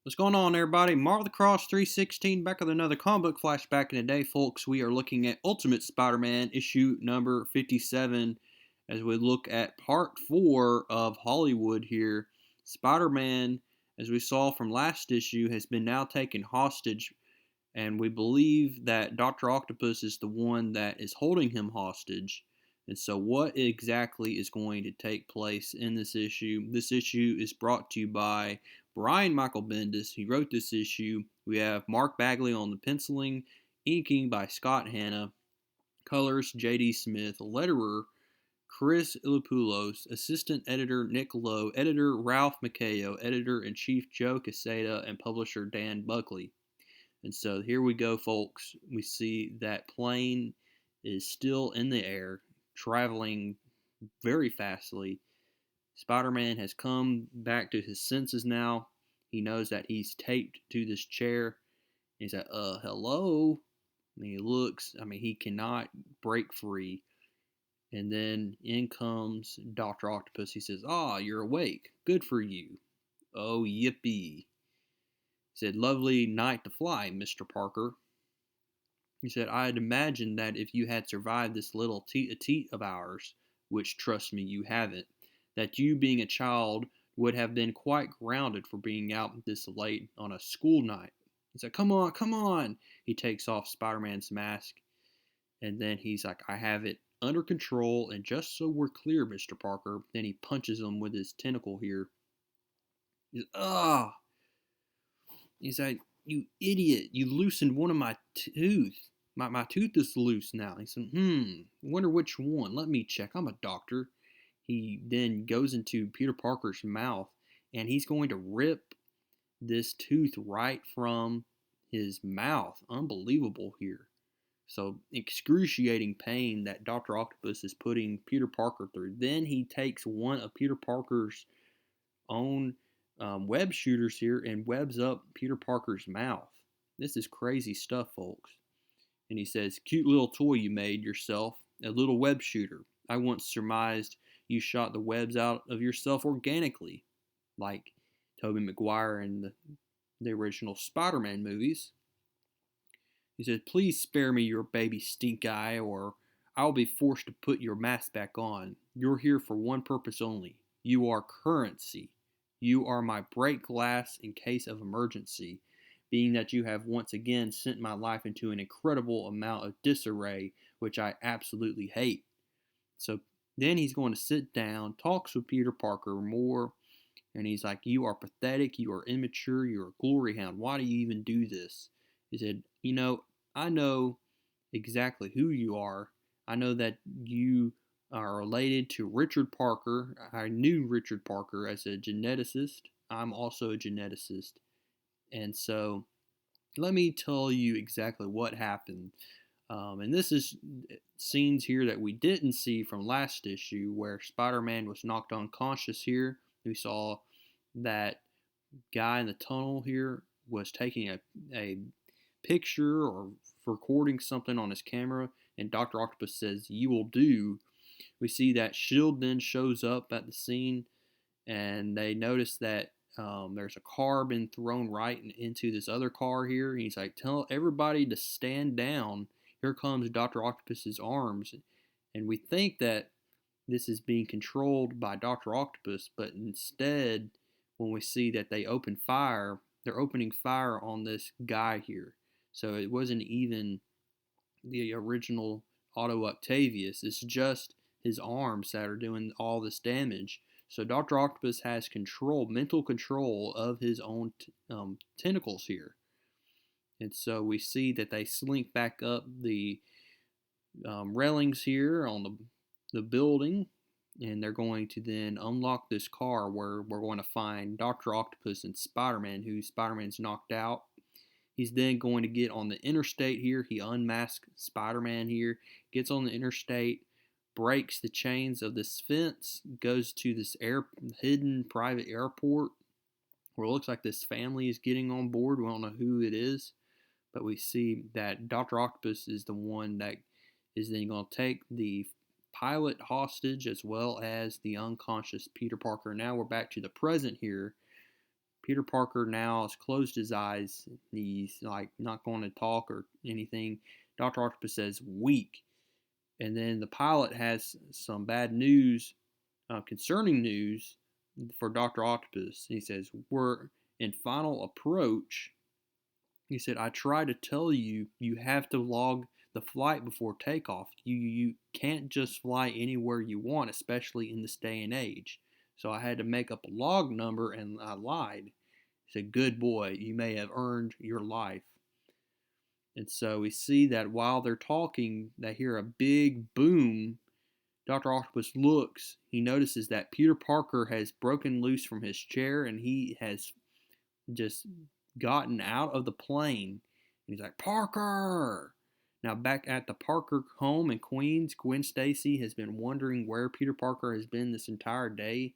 What's going on, everybody? Marvel the Cross 316 back with another comic book flashback. And today, folks, we are looking at Ultimate Spider-Man issue number 57 as we look at part 4 of Hollywood here. Spider-Man, as we saw from last issue, has been now taken hostage, and we believe that Dr. Octopus is the one that is holding him hostage. And so, what exactly is going to take place in this issue? This issue is brought to you by Brian Michael Bendis. He wrote this issue. We have Mark Bagley on the penciling, inking by Scott Hanna, colors J.D. Smith, letterer Chris Ilopoulos, assistant editor Nick Lowe, editor Ralph Macchio, editor-in-chief Joe Quesada, and publisher Dan Buckley. And so here we go, folks. We see that plane is still in the air, traveling very fastly. Spider-Man has come back to his senses now. He knows that he's taped to this chair. He's like, hello? And he looks, he cannot break free. And then in comes Dr. Octopus. He says, you're awake. Good for you. Oh, yippee. He said, lovely night to fly, Mr. Parker. He said, I had imagined that if you had survived this little teat of ours, which trust me, you haven't, that you being a child would have been quite grounded for being out this late on a school night. He said, come on, come on. He takes off Spider-Man's mask, and then he's like, I have it under control, and just so we're clear, Mr. Parker, then he punches him with his tentacle here. He's, He's like, you idiot, you loosened one of my tooth. My tooth is loose now. He said, wonder which one. Let me check. I'm a doctor. He then goes into Peter Parker's mouth, and he's going to rip this tooth right from his mouth. Unbelievable here. So excruciating pain that Dr. Octopus is putting Peter Parker through. Then he takes one of Peter Parker's own web shooters here and webs up Peter Parker's mouth. This is crazy stuff, folks. And he says, cute little toy you made yourself, a little web shooter. I once surmised you shot the webs out of yourself organically, like Tobey Maguire in the original Spider-Man movies. He said, please spare me your baby stink eye, or I'll be forced to put your mask back on. You're here for one purpose only. You are currency. You are my break glass in case of emergency, being that you have once again sent my life into an incredible amount of disarray, which I absolutely hate. So then he's going to sit down, talks with Peter Parker more, and he's like, you are pathetic, you are immature, you're a glory hound. Why do you even do this? He said, I know exactly who you are. I know that you are related to Richard Parker. I knew Richard Parker as a geneticist. I'm also a geneticist. And so let me tell you exactly what happened. And this is scenes here that we didn't see from last issue where Spider-Man was knocked unconscious here. We saw that guy in the tunnel here was taking a picture or recording something on his camera, and Dr. Octopus says, you will do. We see that S.H.I.E.L.D. then shows up at the scene, and they notice that there's a car been thrown right into this other car here. And he's like, tell everybody to stand down. Here comes Dr. Octopus's arms. And we think that this is being controlled by Dr. Octopus, but instead, when we see that they open fire, they're opening fire on this guy here. So it wasn't even the original Otto Octavius. It's just his arms that are doing all this damage. So Dr. Octopus has control, mental control of his own tentacles here. And so we see that they slink back up the railings here on the building, and they're going to then unlock this car where we're going to find Dr. Octopus and Spider-Man, who Spider-Man's knocked out. He's then going to get on the interstate here. He unmasks Spider-Man here, gets on the interstate, breaks the chains of this fence, goes to this hidden private airport where it looks like this family is getting on board. We don't know who it is, but we see that Dr. Octopus is the one that is then going to take the pilot hostage as well as the unconscious Peter Parker. Now we're back to the present here. Peter Parker now has closed his eyes. He's like not going to talk or anything. Dr. Octopus says weak. And then the pilot has some bad news, concerning news for Dr. Octopus. He says, we're in final approach. He said, I try to tell you, you have to log the flight before takeoff. You can't just fly anywhere you want, especially in this day and age. So I had to make up a log number and I lied. He said, good boy, you may have earned your life. And so we see that while they're talking, they hear a big boom. Dr. Octopus looks. He notices that Peter Parker has broken loose from his chair and he has just gotten out of the plane. And he's like, Parker! Now, back at the Parker home in Queens, Gwen Stacy has been wondering where Peter Parker has been this entire day.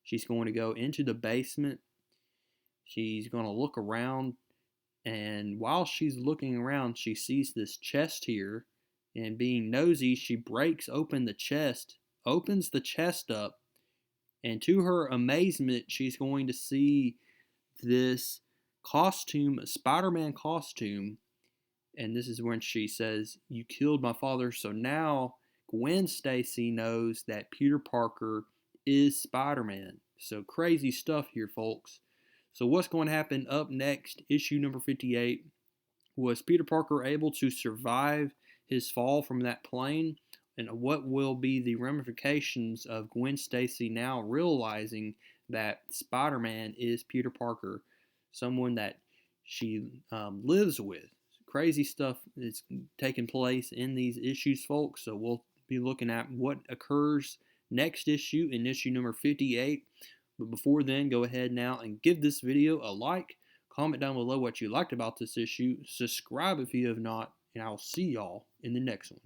She's going to go into the basement. She's going to look around. And while she's looking around, she sees this chest here. And being nosy, she breaks open the chest, opens the chest up. And to her amazement, she's going to see this costume, a Spider-Man costume. And this is when she says, you killed my father. So now Gwen Stacy knows that Peter Parker is Spider-Man. So crazy stuff here, folks. So what's going to happen up next, issue number 58? Was Peter Parker able to survive his fall from that plane? And what will be the ramifications of Gwen Stacy now realizing that Spider-Man is Peter Parker, someone that she lives with? Crazy stuff is taking place in these issues, folks. So we'll be looking at what occurs next issue in issue number 58. But before then, go ahead now and give this video a like. Comment down below what you liked about this issue. Subscribe if you have not. And I'll see y'all in the next one.